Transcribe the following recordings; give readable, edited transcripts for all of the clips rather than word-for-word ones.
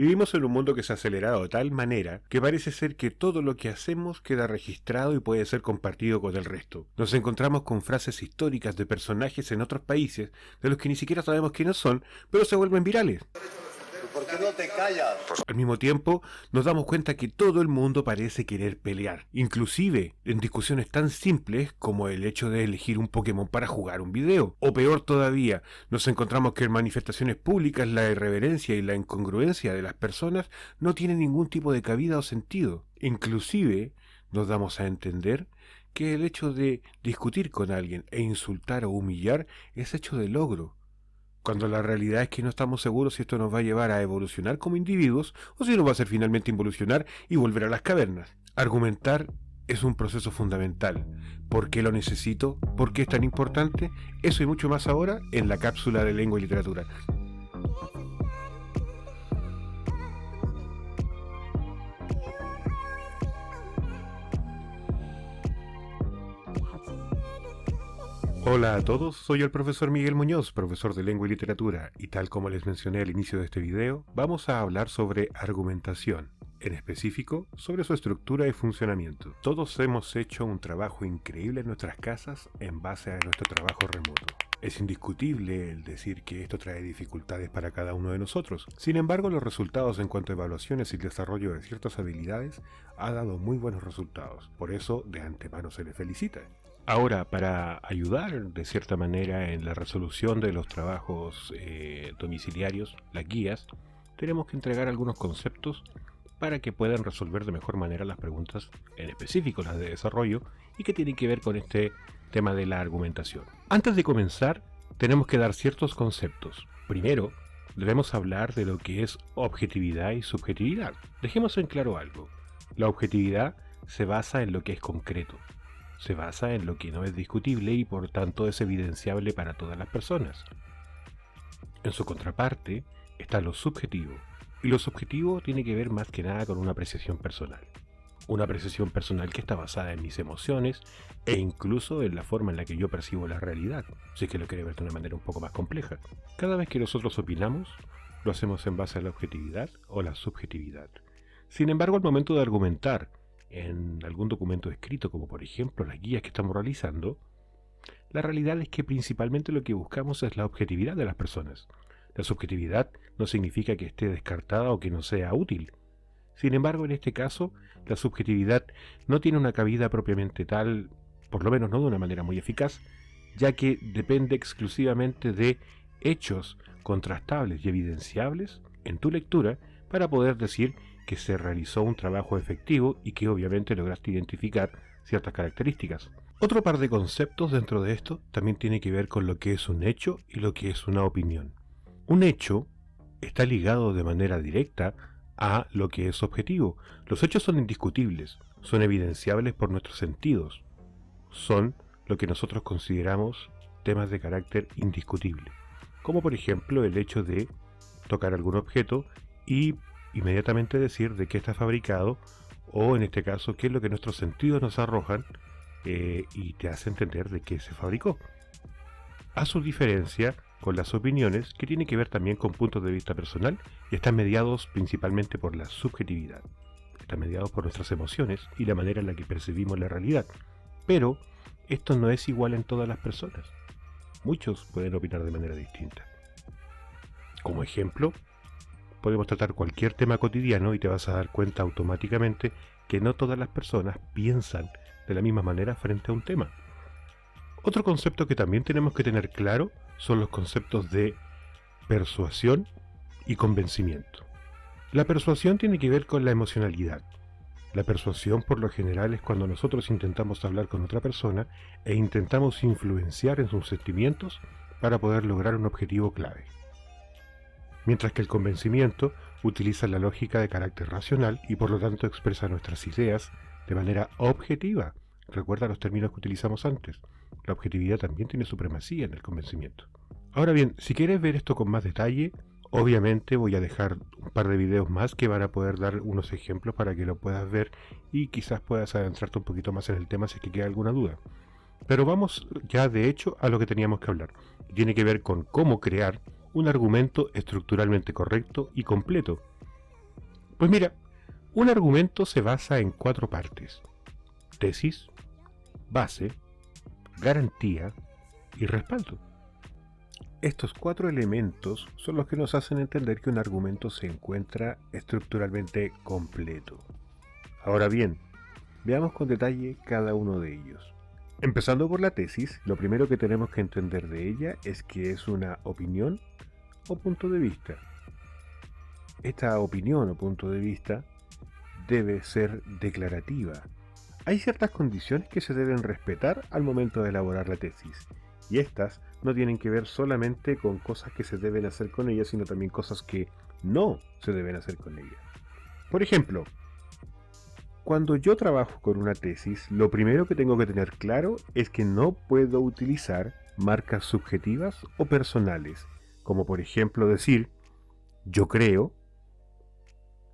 Vivimos en un mundo que se ha acelerado de tal manera que parece ser que todo lo que hacemos queda registrado y puede ser compartido con el resto. Nos encontramos con frases históricas de personajes en otros países de los que ni siquiera sabemos quiénes son, pero se vuelven virales. ¿Por qué no te callas? Al mismo tiempo, nos damos cuenta que todo el mundo parece querer pelear, inclusive en discusiones tan simples como el hecho de elegir un Pokémon para jugar un video. O peor todavía, nos encontramos que en manifestaciones públicas la irreverencia y la incongruencia de las personas no tienen ningún tipo de cabida o sentido. Inclusive, nos damos a entender que el hecho de discutir con alguien e insultar o humillar es hecho de logro, cuando la realidad es que no estamos seguros si esto nos va a llevar a evolucionar como individuos o si nos va a hacer finalmente involucionar y volver a las cavernas. Argumentar es un proceso fundamental. ¿Por qué lo necesito? ¿Por qué es tan importante? Eso y mucho más ahora en la cápsula de lengua y literatura. Hola a todos, soy el profesor Miguel Muñoz, profesor de lengua y literatura, y tal como les mencioné al inicio de este video, vamos a hablar sobre argumentación, en específico sobre su estructura y funcionamiento. Todos hemos hecho un trabajo increíble en nuestras casas en base a nuestro trabajo remoto. Es indiscutible el decir que esto trae dificultades para cada uno de nosotros. Sin embargo, los resultados en cuanto a evaluaciones y desarrollo de ciertas habilidades ha dado muy buenos resultados. Por eso, de antemano se les felicita. Ahora, para ayudar de cierta manera en la resolución de los trabajos domiciliarios, las guías, tenemos que entregar algunos conceptos para que puedan resolver de mejor manera las preguntas, en específico las de desarrollo, y que tienen que ver con este tema de la argumentación. Antes de comenzar, tenemos que dar ciertos conceptos. Primero, debemos hablar de lo que es objetividad y subjetividad. Dejemos en claro algo. La objetividad se basa en lo que es concreto. Se basa en lo que no es discutible y por tanto es evidenciable para todas las personas. En su contraparte está lo subjetivo, y lo subjetivo tiene que ver más que nada con una apreciación personal. Una apreciación personal que está basada en mis emociones e incluso en la forma en la que yo percibo la realidad, si es que lo quiere ver de una manera un poco más compleja. Cada vez que nosotros opinamos, lo hacemos en base a la objetividad o la subjetividad. Sin embargo, al momento de argumentar en algún documento escrito, como por ejemplo las guías que estamos realizando, la realidad es que principalmente lo que buscamos es la objetividad de las personas. La subjetividad no significa que esté descartada o que no sea útil. Sin embargo, en este caso, la subjetividad no tiene una cabida propiamente tal, por lo menos no de una manera muy eficaz, ya que depende exclusivamente de hechos contrastables y evidenciables en tu lectura para poder decir que se realizó un trabajo efectivo y que obviamente lograste identificar ciertas características. Otro par de conceptos dentro de esto también tiene que ver con lo que es un hecho y lo que es una opinión. Un hecho está ligado de manera directa a lo que es objetivo. Los hechos son indiscutibles, son evidenciables por nuestros sentidos, son lo que nosotros consideramos temas de carácter indiscutible, como por ejemplo el hecho de tocar algún objeto y inmediatamente decir de qué está fabricado, o en este caso qué es lo que nuestros sentidos nos arrojan y te hace entender de qué se fabricó. A su diferencia con las opiniones, que tienen que ver también con puntos de vista personal y están mediados principalmente por la subjetividad. Están mediados por nuestras emociones y la manera en la que percibimos la realidad. Pero esto no es igual en todas las personas. Muchos pueden opinar de manera distinta. Como ejemplo, podemos tratar cualquier tema cotidiano y te vas a dar cuenta automáticamente que no todas las personas piensan de la misma manera frente a un tema. Otro concepto que también tenemos que tener claro son los conceptos de persuasión y convencimiento. La persuasión tiene que ver con la emocionalidad. La persuasión por lo general es cuando nosotros intentamos hablar con otra persona e intentamos influenciar en sus sentimientos para poder lograr un objetivo clave. Mientras que el convencimiento utiliza la lógica de carácter racional y por lo tanto expresa nuestras ideas de manera objetiva. Recuerda los términos que utilizamos antes. La objetividad también tiene supremacía en el convencimiento. Ahora bien, si quieres ver esto con más detalle, obviamente voy a dejar un par de videos más que van a poder dar unos ejemplos para que lo puedas ver y quizás puedas adentrarte un poquito más en el tema si es que queda alguna duda. Pero vamos ya de hecho a lo que teníamos que hablar. Tiene que ver con cómo crear un argumento estructuralmente correcto y completo. Pues mira, un argumento se basa en 4 partes: tesis, base, garantía y respaldo. Estos 4 elementos son los que nos hacen entender que un argumento se encuentra estructuralmente completo. Ahora bien, veamos con detalle cada uno de ellos. Empezando por la tesis, lo primero que tenemos que entender de ella es que es una opinión o punto de vista. Esta opinión o punto de vista debe ser declarativa. Hay ciertas condiciones que se deben respetar al momento de elaborar la tesis, y estas no tienen que ver solamente con cosas que se deben hacer con ella, sino también cosas que no se deben hacer con ella. Por ejemplo, cuando yo trabajo con una tesis, lo primero que tengo que tener claro es que no puedo utilizar marcas subjetivas o personales, como por ejemplo decir yo creo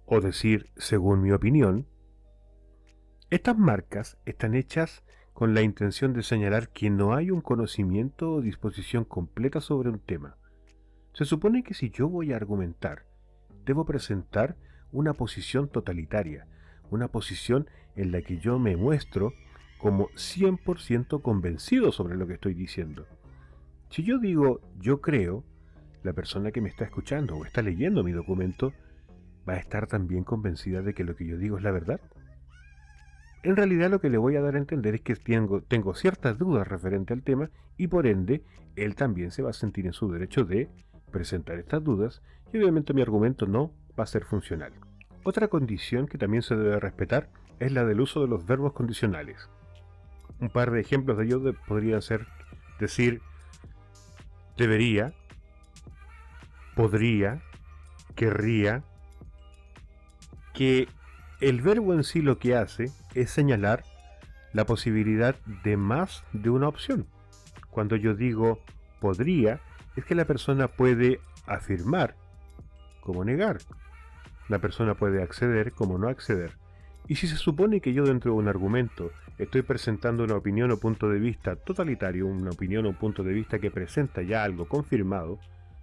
o decir según mi opinión. Estas marcas están hechas con la intención de señalar que no hay un conocimiento o disposición completa sobre un tema. Se supone que si yo voy a argumentar, debo presentar una posición totalitaria, una posición en la que yo me muestro como 100% convencido sobre lo que estoy diciendo. Si yo digo yo creo, la persona que me está escuchando o está leyendo mi documento va a estar también convencida de que lo que yo digo es la verdad. En realidad lo que le voy a dar a entender es que tengo ciertas dudas referente al tema y por ende él también se va a sentir en su derecho de presentar estas dudas y obviamente mi argumento no va a ser funcional. Otra condición que también se debe respetar es la del uso de los verbos condicionales. Un par de ejemplos de ello podrían ser decir debería, podría, querría, que el verbo en sí lo que hace es señalar la posibilidad de más de una opción. Cuando yo digo podría, es que la persona puede afirmar como negar. La persona puede acceder como no acceder. Y si se supone que yo dentro de un argumento estoy presentando una opinión o punto de vista totalitario, una opinión o punto de vista que presenta ya algo confirmado,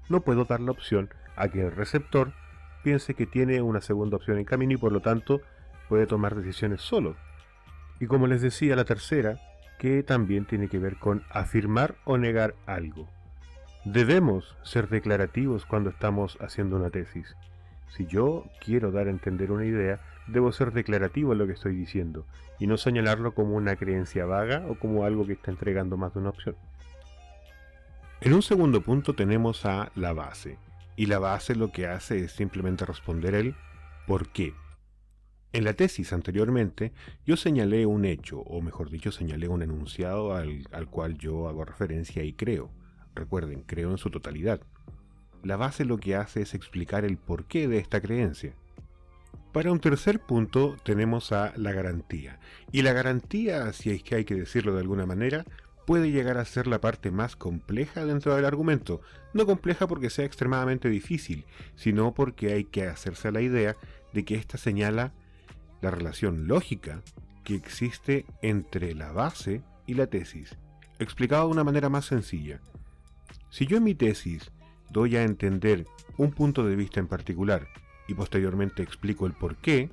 no puedo dar la opción a que el receptor piense que tiene una segunda opción en camino y por lo tanto puede tomar decisiones solo. Y como les decía, la tercera, que también tiene que ver con afirmar o negar algo. Debemos ser declarativos cuando estamos haciendo una tesis. Si yo quiero dar a entender una idea, debo ser declarativo en lo que estoy diciendo y no señalarlo como una creencia vaga o como algo que está entregando más de una opción. En un segundo punto tenemos a la base. Y la base lo que hace es simplemente responder el ¿por qué? En la tesis anteriormente yo señalé un hecho, o mejor dicho, señalé un enunciado al cual yo hago referencia y creo. Recuerden, creo en su totalidad. La base lo que hace es explicar el porqué de esta creencia. Para un tercer punto tenemos a la garantía. Y la garantía, si es que hay que decirlo de alguna manera, puede llegar a ser la parte más compleja dentro del argumento. No compleja porque sea extremadamente difícil, sino porque hay que hacerse a la idea de que ésta señala la relación lógica que existe entre la base y la tesis. Explicado de una manera más sencilla. Si yo en mi tesis doy a entender un punto de vista en particular y posteriormente explico el por qué,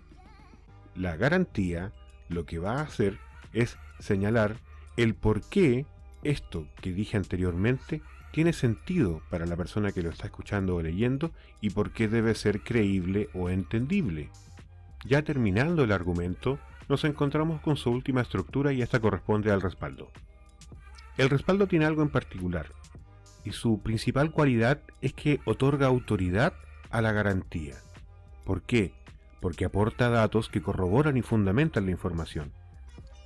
la garantía lo que va a hacer es señalar el por qué esto que dije anteriormente tiene sentido para la persona que lo está escuchando o leyendo y por qué debe ser creíble o entendible. Ya terminando el argumento, nos encontramos con su última estructura y esta corresponde al respaldo. El respaldo tiene algo en particular y su principal cualidad es que otorga autoridad a la garantía. ¿Por qué? Porque aporta datos que corroboran y fundamentan la información.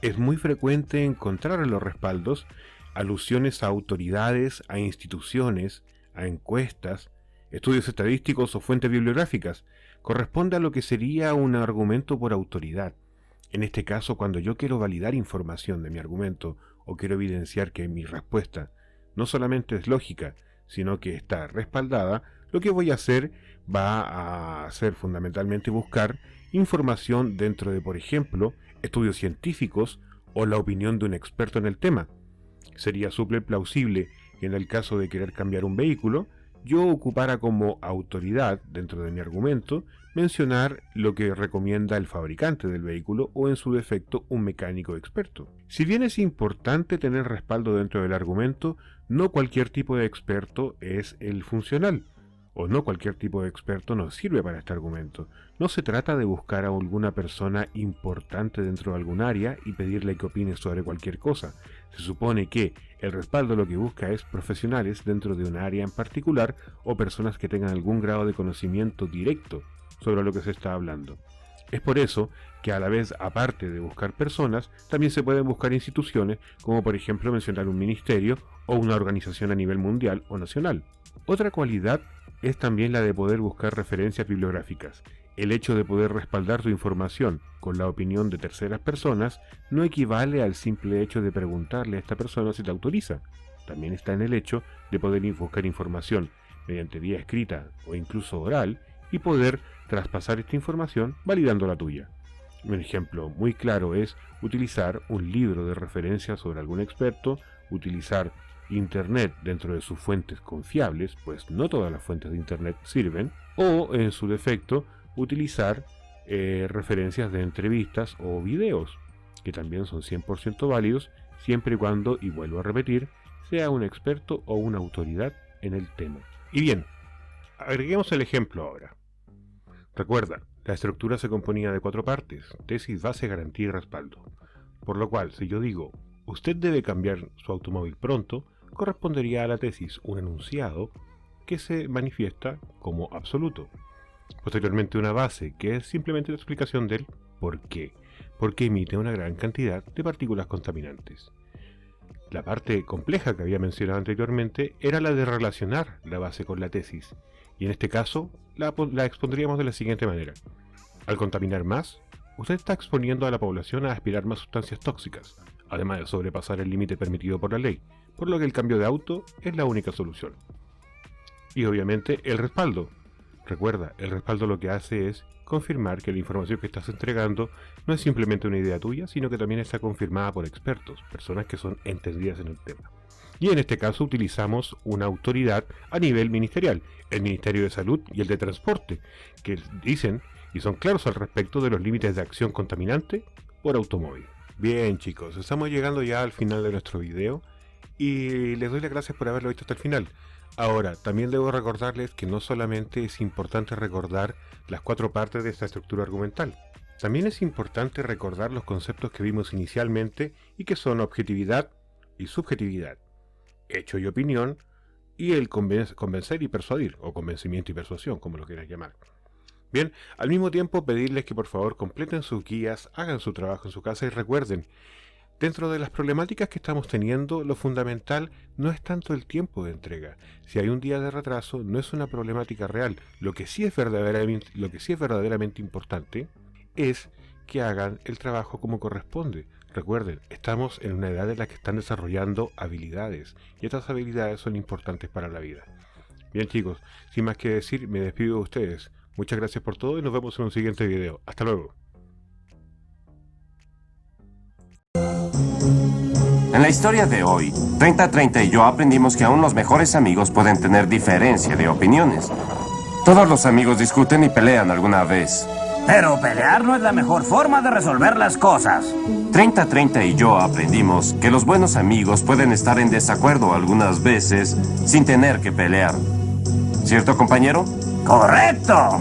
Es muy frecuente encontrar en los respaldos alusiones a autoridades, a instituciones, a encuestas, estudios estadísticos o fuentes bibliográficas. Corresponde a lo que sería un argumento por autoridad. En este caso, cuando yo quiero validar información de mi argumento o quiero evidenciar que mi respuesta no solamente es lógica, sino que está respaldada, lo que voy a hacer va a ser fundamentalmente buscar información dentro de, por ejemplo, estudios científicos o la opinión de un experto en el tema. Sería súper plausible que en el caso de querer cambiar un vehículo, yo ocupara como autoridad dentro de mi argumento mencionar lo que recomienda el fabricante del vehículo o en su defecto un mecánico experto. Si bien es importante tener respaldo dentro del argumento, no cualquier tipo de experto es el funcional, o no cualquier tipo de experto nos sirve para este argumento. No se trata de buscar a alguna persona importante dentro de algún área y pedirle que opine sobre cualquier cosa. Se supone que el respaldo lo que busca es profesionales dentro de un área en particular o personas que tengan algún grado de conocimiento directo sobre lo que se está hablando. Es por eso que a la vez, aparte de buscar personas, también se pueden buscar instituciones, como por ejemplo mencionar un ministerio o una organización a nivel mundial o nacional. Otra cualidad es también la de poder buscar referencias bibliográficas. El hecho de poder respaldar tu información con la opinión de terceras personas no equivale al simple hecho de preguntarle a esta persona si te autoriza. También está en el hecho de poder buscar información mediante vía escrita o incluso oral y poder traspasar esta información validando la tuya. Un ejemplo muy claro es utilizar un libro de referencia sobre algún experto, utilizar Internet dentro de sus fuentes confiables, pues no todas las fuentes de Internet sirven, o en su defecto utilizar referencias de entrevistas o videos, que también son 100% válidos, siempre y cuando, y vuelvo a repetir, sea un experto o una autoridad en el tema. Y bien, agreguemos el ejemplo ahora. Recuerda, la estructura se componía de 4 partes: tesis, base, garantía y respaldo. Por lo cual, si yo digo, usted debe cambiar su automóvil pronto, correspondería a la tesis un enunciado que se manifiesta como absoluto. Posteriormente una base, que es simplemente la explicación del por qué, porque emite una gran cantidad de partículas contaminantes. La parte compleja que había mencionado anteriormente era la de relacionar la base con la tesis, y en este caso la expondríamos de la siguiente manera. Al contaminar más, usted está exponiendo a la población a aspirar más sustancias tóxicas, además de sobrepasar el límite permitido por la ley, por lo que el cambio de auto es la única solución. Y obviamente el respaldo. Recuerda, el respaldo lo que hace es confirmar que la información que estás entregando no es simplemente una idea tuya, sino que también está confirmada por expertos, personas que son entendidas en el tema. Y en este caso utilizamos una autoridad a nivel ministerial, el Ministerio de Salud y el de Transporte, que dicen y son claros al respecto de los límites de acción contaminante por automóvil. Bien chicos, estamos llegando ya al final de nuestro video y les doy las gracias por haberlo visto hasta el final. Ahora, también debo recordarles que no solamente es importante recordar las 4 partes de esta estructura argumental, también es importante recordar los conceptos que vimos inicialmente y que son objetividad y subjetividad, hecho y opinión, y el convencer y persuadir, o convencimiento y persuasión, como lo quieras llamar. Bien, al mismo tiempo pedirles que por favor completen sus guías, hagan su trabajo en su casa y recuerden, dentro de las problemáticas que estamos teniendo, lo fundamental no es tanto el tiempo de entrega. Si hay un día de retraso, no es una problemática real. Lo que sí es verdaderamente importante es que hagan el trabajo como corresponde. Recuerden, estamos en una edad en la que están desarrollando habilidades, y estas habilidades son importantes para la vida. Bien chicos, sin más que decir, me despido de ustedes. Muchas gracias por todo y nos vemos en un siguiente video. Hasta luego. En la historia de hoy, 3030 y yo aprendimos que aún los mejores amigos pueden tener diferencia de opiniones. Todos los amigos discuten y pelean alguna vez. Pero pelear no es la mejor forma de resolver las cosas. 3030 y yo aprendimos que los buenos amigos pueden estar en desacuerdo algunas veces sin tener que pelear. ¿Cierto, compañero? ¡Correcto!